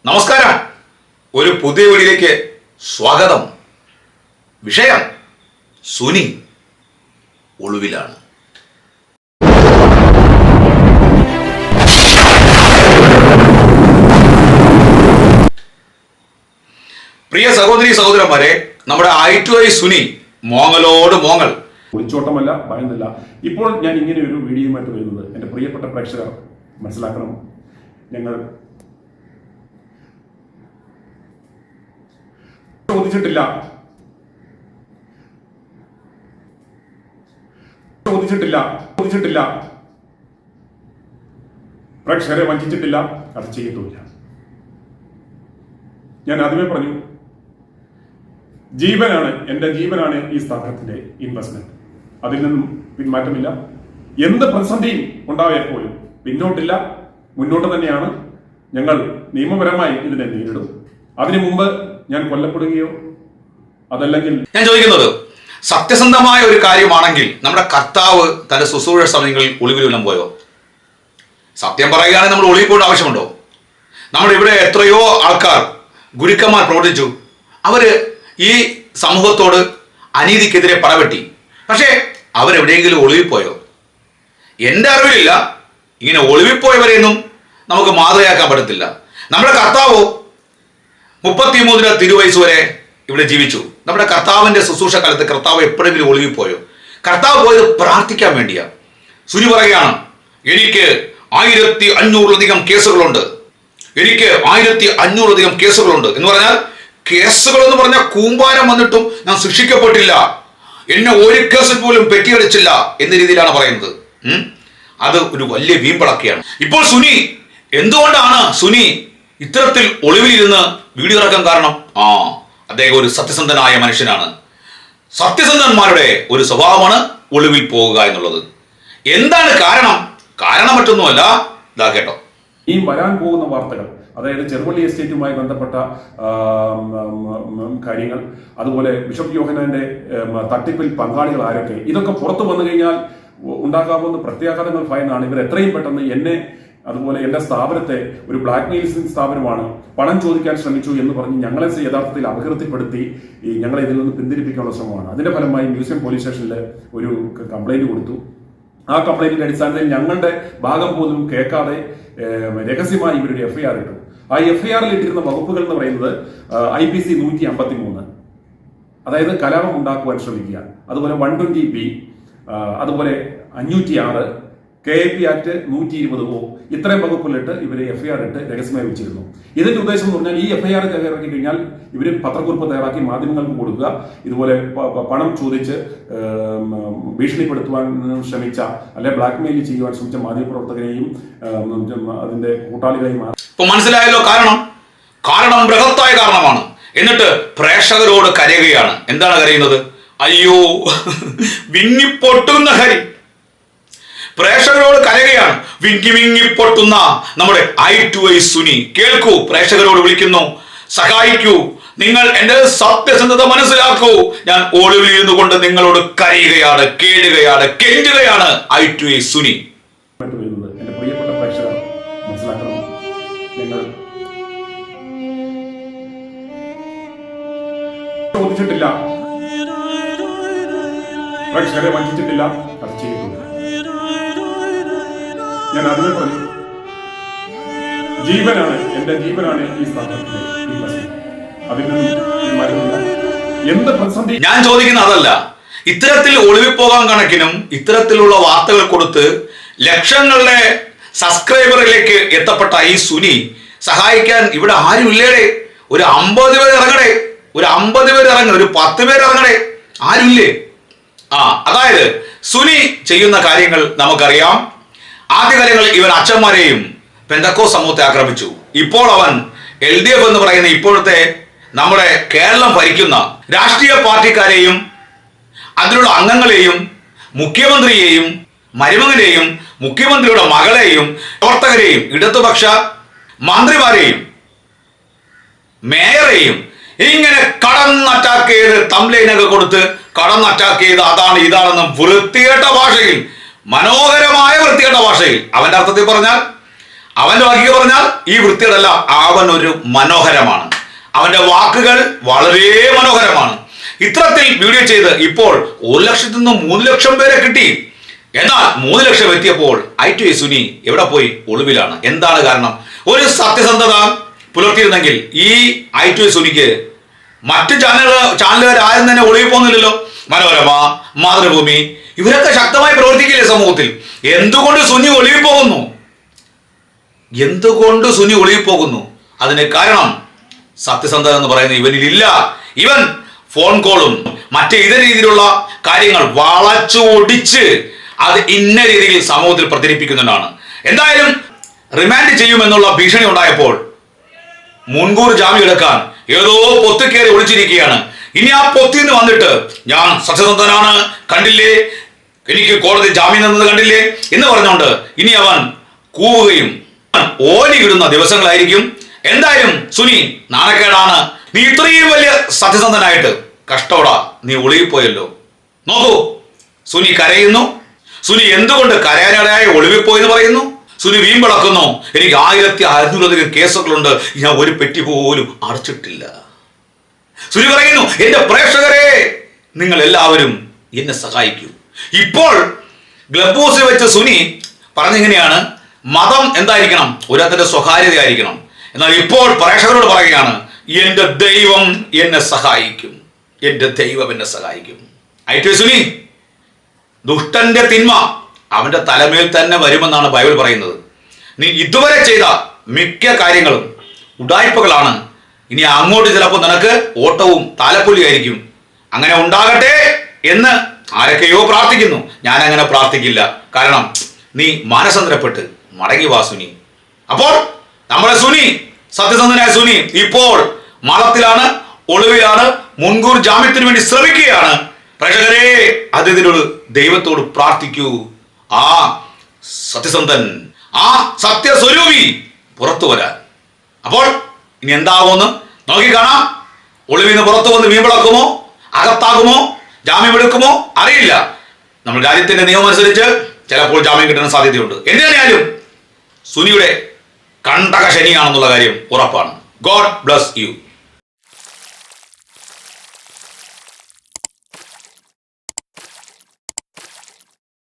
നമസ്കാരം. ഒരു പുതിയ വീഡിയോയിലേക്ക് സ്വാഗതം. വിഷയം സുനി ഒളിവിലാണ്. പ്രിയ സഹോദരി സഹോദരന്മാരെ, നമ്മുടെ I2I സുനി മോങ്ങലോട് മോങ്ങൽ. ഒളിച്ചോട്ടമല്ല, ഭയന്നില്ല. ഇപ്പോൾ ഞാൻ ഇങ്ങനെ ഒരു വീഡിയോയുമായിട്ട് വരുന്നത് എൻ്റെ പ്രിയപ്പെട്ട പ്രേക്ഷകർ മനസ്സിലാക്കണം. ഞങ്ങൾ ചോദിച്ചിട്ടില്ല പ്രേക്ഷകരെ വഞ്ചിച്ചിട്ടില്ല, അത് ചെയ്യത്തുമില്ല. ഞാൻ ആദ്യമേ പറഞ്ഞു, എൻ്റെ ജീവനാണ് ഈ സ്ഥാപനത്തിന്റെ ഇൻവെസ്റ്റ്മെന്റ്. അതിൽ നിന്നും പിന്മാറ്റമില്ല. എന്ത് പ്രതിസന്ധിയും ഉണ്ടായാൽ പോലും പിന്നോട്ടില്ല, മുന്നോട്ട് തന്നെയാണ്. ഞങ്ങൾ നിയമപരമായി ഇതിനെ നേരിടും. അതിനു മുമ്പ് ഞാൻ കൊല്ലപ്പെടുകയോ അതല്ലെങ്കിൽ ഞാൻ ചോദിക്കുന്നത്, സത്യസന്ധമായ ഒരു കാര്യമാണെങ്കിൽ നമ്മുടെ കർത്താവ് തന്റെ ശുശ്രൂഷ സമയങ്ങളിൽ ഒളിവിലും പോയോ? സത്യം പറയുകയാണെങ്കിൽ നമ്മൾ ഒളിവിൽ പോകേണ്ട ആവശ്യമുണ്ടോ? നമ്മുടെ ഇവിടെ എത്രയോ ആൾക്കാർ, ഗുരുക്കന്മാർ പ്രവർത്തിച്ചു. അവര് ഈ സമൂഹത്തോട് അനീതിക്കെതിരെ പടവെട്ടി. പക്ഷേ അവരെവിടെയെങ്കിലും ഒളിവിൽ പോയോ? എൻ്റെ അറിവിലില്ല. ഇങ്ങനെ ഒളിവിൽ പോയവരെയൊന്നും നമുക്ക് മാതൃകയാക്കാൻ പറ്റത്തില്ല. നമ്മുടെ കർത്താവ് 33 തിരുവയസ്സ് വരെ ഇവിടെ ജീവിച്ചു. നമ്മുടെ കർത്താവിന്റെ ശുശ്രൂഷ കാലത്ത് കർത്താവ് എപ്പോഴെങ്കിലും ഒളിവിൽ പോയോ? കർത്താവ് പോയത് പ്രാർത്ഥിക്കാൻ വേണ്ടിയാ. സുനി പറയുകയാണ്, എനിക്ക് 1500-ലധികം കേസുകളുണ്ട്. എനിക്ക് 1500-ലധികം കേസുകളുണ്ട് എന്ന് പറഞ്ഞാൽ, കേസുകൾ എന്ന് പറഞ്ഞാൽ കൂമ്പാരം വന്നിട്ടും ഞാൻ ശിക്ഷിക്കപ്പെട്ടില്ല, എന്നെ ഒരു കേസിൽ പോലും പെറ്റിയടിച്ചില്ല എന്ന രീതിയിലാണ് പറയുന്നത്. അത് ഒരു വലിയ വീമ്പളക്കെയാണ്. ഇപ്പോൾ സുനി, എന്തുകൊണ്ടാണ് സുനി ഇത്തരത്തിൽ ഒളിവിലിരുന്ന് വീഡിയോ ഇറക്കാൻ കാരണം? അദ്ദേഹം ഒരു സത്യസന്ധനായ മനുഷ്യനാണ്. സത്യസന്ധന്മാരുടെ ഒരു സ്വഭാവമാണ് ഒളിവിൽ പോകുക എന്നുള്ളത്. എന്താണ് കാരണം? കാരണം മറ്റൊന്നുമല്ല, ഇതാ കേട്ടോ. ഈ വരാൻ പോകുന്ന വാർത്തകൾ, അതായത് ചെറുവള്ളി എസ്റ്റേറ്റുമായി ബന്ധപ്പെട്ട കാര്യങ്ങൾ, അതുപോലെ ബിഷപ്പ് യോഹന്നാന്റെ തട്ടിപ്പിൽ പങ്കാളികൾ ആരൊക്കെ, ഇതൊക്കെ പുറത്തു വന്നു കഴിഞ്ഞാൽ ഉണ്ടാകാവുന്ന പ്രത്യാഘാതങ്ങൾ ഭയന്നാണ് ഇവർ എത്രയും പെട്ടെന്ന് എന്നെ, അതുപോലെ എൻ്റെ സ്ഥാപനത്തെ ഒരു ബ്ലാക്ക് മെയിലിംഗ് സ്ഥാപനമാണ്, പണം ചോദിക്കാൻ ശ്രമിച്ചു എന്ന് പറഞ്ഞ് ഞങ്ങളെ യഥാർത്ഥത്തിൽ അപകീർത്തിപ്പെടുത്തി ഞങ്ങളെ ഇതിൽ നിന്ന് പിന്തിരിപ്പിക്കാനുള്ള ശ്രമമാണ്. അതിന്റെ ഫലമായി മ്യൂസിയം പോലീസ് സ്റ്റേഷനിൽ ഒരു കംപ്ലൈന്റ് കൊടുത്തു. ആ കംപ്ലൈന്റിന്റെ അടിസ്ഥാനത്തിൽ ഞങ്ങളുടെ ഭാഗം പോലും കേൾക്കാതെ രഹസ്യമായി ഇവരുടെ FIR ഇട്ടു. ആ FIR ഇട്ടിരുന്ന വകുപ്പുകൾ എന്ന് പറയുന്നത് IPC 153, അതായത് കലാപം ഉണ്ടാക്കുവാൻ ശ്രമിക്കുക, അതുപോലെ 120B, അതുപോലെ 506, KAP Act 120O, ഇത്രയും വകുപ്പിലിട്ട് ഇവര് FIR ഇട്ട് രഹസ്യമായി വെച്ചിരുന്നു. ഇതിന്റെ ഉദ്ദേശം എന്ന് പറഞ്ഞാൽ, ഈ FIR ഇറക്കി കഴിഞ്ഞാൽ ഇവര് പത്രക്കുറിപ്പ് തയ്യാറാക്കി മാധ്യമങ്ങൾക്ക് കൊടുക്കുക, ഇതുപോലെ പണം ചോദിച്ച് ഭീഷണിപ്പെടുത്തുവാൻ ശ്രമിച്ച, അല്ലെ ബ്ലാക്ക് മെയിൽ ചെയ്യുവാൻ ശ്രമിച്ച മാധ്യമപ്രവർത്തകരെയും അതിന്റെ കൂട്ടാളികളെയും. ഇപ്പൊ മനസ്സിലായല്ലോ കാരണം ബൃഹത്തായ കാരണമാണ്. എന്നിട്ട് പ്രേക്ഷകരോട് കരയുകയാണ്. എന്താണ് കരയുന്നത്? അയ്യോ, വിങ്ങിപ്പൊട്ടുന്ന ഹരി. പ്രേക്ഷകരോട് കരയുകയാണ്. വിങ്ങി പൊട്ടുന്ന നമ്മുടെ I2I സുനി. കേൾക്കൂ, പ്രേക്ഷകരോട് വിളിക്കുന്നു, സഹായിക്കൂ, നിങ്ങൾ എന്റെ സത്യസന്ധത മനസ്സിലാക്കൂ. ഞാൻ ഒളിവിൽ ഇരുന്നു കൊണ്ട് നിങ്ങളോട് കരയുകയാണ്, കേടുകയാണ്, കെഞ്ചുകയാണ്. I2I സുനി. എന്റെ പ്രിയപ്പെട്ട പ്രേക്ഷകർ മനസ്സിലാക്കണം, ഞങ്ങൾ ചോദിച്ചിട്ടില്ല, പ്രേക്ഷകരെ വഞ്ചിച്ചിട്ടില്ല, അത് ചെയ്തിട്ടില്ല. ഞാൻ അതിനെ പറഞ്ഞു, എൻ്റെ ജീവനാണ് ഈ സ്ഥാപനത്തിന്റെ ഇൻവെസ്റ്റ്മെന്റ്. അതിൽ നിന്നും പിന്മാറ്റമില്ല. എന്ത് പ്രതിസന്ധി. ഞാൻ ചോദിക്കുന്ന അതല്ല. ഇത്തരത്തിൽ ഒളിവിൽ പോകാൻ കണക്കിനും ഇത്തരത്തിലുള്ള വാർത്തകൾ കൊടുത്ത് ലക്ഷങ്ങളുടെ സബ്സ്ക്രൈബറിലേക്ക് എത്തപ്പെട്ട ഈ സുനി സഹായിക്കാൻ ഇവിടെ ആരുമില്ലേടെ? ഒരു 50 പേര് ഇറങ്ങണേ, ഒരു 50 പേര് ഇറങ്ങണേ, ഒരു 10 പേര് ഇറങ്ങണേ, ആരുമില്ലേ? അതായത് സുനി ചെയ്യുന്ന കാര്യങ്ങൾ നമുക്കറിയാം. ആദ്യകാലങ്ങളിൽ ഇവൻ അച്ഛന്മാരെയും പെന്തക്കോ സമൂഹത്തെ ആക്രമിച്ചു. ഇപ്പോൾ അവൻ LDF എന്ന് പറയുന്ന ഇപ്പോഴത്തെ നമ്മുടെ കേരളം ഭരിക്കുന്ന രാഷ്ട്രീയ പാർട്ടിക്കാരെയും അതിലുള്ള അംഗങ്ങളെയും മുഖ്യമന്ത്രിയെയും മരുമകനെയും മുഖ്യമന്ത്രിയുടെ മകളെയും പ്രവർത്തകരെയും ഇടതുപക്ഷ മന്ത്രിമാരെയും മേയറെയും ഇങ്ങനെ കടന്നറ്റാക്ക് ചെയ്ത് തംബ്ലൈനൊക്കെ കൊടുത്ത് കടന്നറ്റാക്ക് ചെയ്ത് അതാണ് ഇതാണെന്ന് വൃത്തികെട്ട ഭാഷയിൽ, മനോഹരമായ വൃത്തികെട്ട ഭാഷയിൽ, അവന്റെ അർത്ഥത്തിൽ പറഞ്ഞാൽ അവന്റെ വാക്കിൽ പറഞ്ഞാൽ ഈ വൃത്തികളല്ല, അവൻ ഒരു മനോഹരമാണ്. അവന്റെ വാക്കുകൾ വളരെ മനോഹരമാണ്. ഇത്തരത്തിൽ വീഡിയോ ചെയ്ത് ഇപ്പോൾ 1 ലക്ഷത്തിൽ നിന്ന് 3 ലക്ഷം പേരെ കിട്ടി. എന്നാൽ 3 ലക്ഷം എത്തിയപ്പോൾ I2A സുനി എവിടെ പോയി? ഒളിവിലാണ്. എന്താണ് കാരണം? ഒരു സത്യസന്ധത പുലർത്തിയിരുന്നെങ്കിൽ ഈ I2A സുനിക്ക് മറ്റു ചാനലുകാർ ആരും തന്നെ ഒളിവിൽ പോകുന്നില്ലല്ലോ. മനോരമ, മാതൃഭൂമി ഇവരൊക്കെ ശക്തമായി പ്രവർത്തിക്കില്ലേ സമൂഹത്തിൽ? എന്തുകൊണ്ട് സുനി ഒളിവിൽ പോകുന്നു? എന്തുകൊണ്ട് സുനി ഒളിവിൽ പോകുന്നു? അതിന് കാരണം സത്യസന്ധത എന്ന് പറയുന്നത് ഇവനിലില്ല. ഇവൻ ഫോൺ കോളും മറ്റേ ഇതര രീതിയിലുള്ള കാര്യങ്ങൾ വളച്ചു ഒടിച്ച് അത് ഇന്ന രീതിയിൽ സമൂഹത്തിൽ പ്രചരിപ്പിക്കുന്നതാണ്. എന്തായാലും റിമാൻഡ് ചെയ്യുമെന്നുള്ള ഭീഷണി ഉണ്ടായപ്പോൾ മുൻകൂർ ജാമ്യം എടുക്കാൻ ഏതോ പൊത്തിക്കേറി ഒളിച്ചിരിക്കുകയാണ്. ഇനി ആ പൊത്തിന്ന് വന്നിട്ട് ഞാൻ സത്യസന്ധനാണ്, കണ്ടില്ലേ എനിക്ക് കോടതി ജാമ്യം തന്നത് കണ്ടില്ലേ എന്ന് പറഞ്ഞുകൊണ്ട് ഇനി അവൻ കൂവുകയും ഓലി ഇടുന്ന ദിവസങ്ങളായിരിക്കും. എന്തായാലും സുനി നാണക്കേടാണ്. നീ ഇത്രയും വലിയ സത്യസന്ധനായിട്ട് കഷ്ടോടാ നീ ഒളിവിപ്പോയല്ലോ. നോക്കൂ, സുനി കരയുന്നു. സുനി എന്തുകൊണ്ട് കരയാനിടയായി ഒളിവിൽ പോയെന്ന് പറയുന്നു. സുനി വീമ്പിളക്കുന്നു. എനിക്ക് 1600 കേസുകളുണ്ട്, ഞാൻ ഒരു പെട്ടി പോലും അടച്ചിട്ടില്ല. സുനി പറയുന്നു, എന്റെ പ്രേക്ഷകരെ നിങ്ങൾ എല്ലാവരും എന്നെ സഹായിക്കൂ. ഇപ്പോൾ ക്ലബ് ഹൗസിൽ വെച്ച് സുനി പറഞ്ഞിങ്ങനെയാണ്, മതം എന്തായിരിക്കണം? ഒരാത്തിന്റെ സ്വകാര്യതയായിരിക്കണം. എന്നാൽ ഇപ്പോൾ പ്രേക്ഷകരോട് പറയുകയാണ്, എന്റെ ദൈവം എന്നെ സഹായിക്കും, എന്റെ ദൈവം എന്നെ സഹായിക്കും. I2A സുനി, ദുഷ്ടന്റെ തിന്മ അവന്റെ തലമേൽ തന്നെ വരുമെന്നാണ് ബൈബിൾ പറയുന്നത്. നീ ഇതുവരെ ചെയ്ത മിക്ക കാര്യങ്ങളും ഉഡായ്പകളാണ്. ഇനി അങ്ങോട്ട് ചിലപ്പോൾ നിനക്ക് ഓട്ടവും താലപ്പൊലിയായിരിക്കും. അങ്ങനെ ഉണ്ടാകട്ടെ എന്ന് ആരൊക്കെയോ പ്രാർത്ഥിക്കുന്നു. ഞാൻ അങ്ങനെ പ്രാർത്ഥിക്കില്ല. കാരണം നീ മാനസാന്തരപ്പെട്ട് മടങ്ങി വാ സുനി. അപ്പോൾ നമ്മുടെ സുനി, സത്യസന്ധനായ സുനി ഇപ്പോൾ മളത്തിലാണ്, ഒളിവിലാണ്, മുൻകൂർ ജാമ്യത്തിന് വേണ്ടി ശ്രമിക്കുകയാണ്. പ്രേക്ഷകരെ അതിനോട് ദൈവത്തോട് പ്രാർത്ഥിക്കൂ. ആ സത്യസന്ധൻ, ആ സത്യസ്വരൂപി പുറത്തു വരാൻ. അപ്പോൾ ഇനി എന്താകുമെന്ന് നോക്കിക്കാണാം. ഒളിവിൽ നിന്ന് പുറത്തു വന്ന് വീമ്പിളക്കുമോ, അകത്താകുമോ, ജാമ്യം എടുക്കുമോ അറിയില്ല. നമ്മൾ രാജ്യത്തിന്റെ നിയമം അനുസരിച്ച് ചിലപ്പോൾ ജാമ്യം കിട്ടാൻ സാധ്യതയുണ്ട്. എന്തിനായാലും സുനിയുടെ കണ്ടക ശനിയാണെന്നുള്ള കാര്യം ഉറപ്പാണ്. God bless you.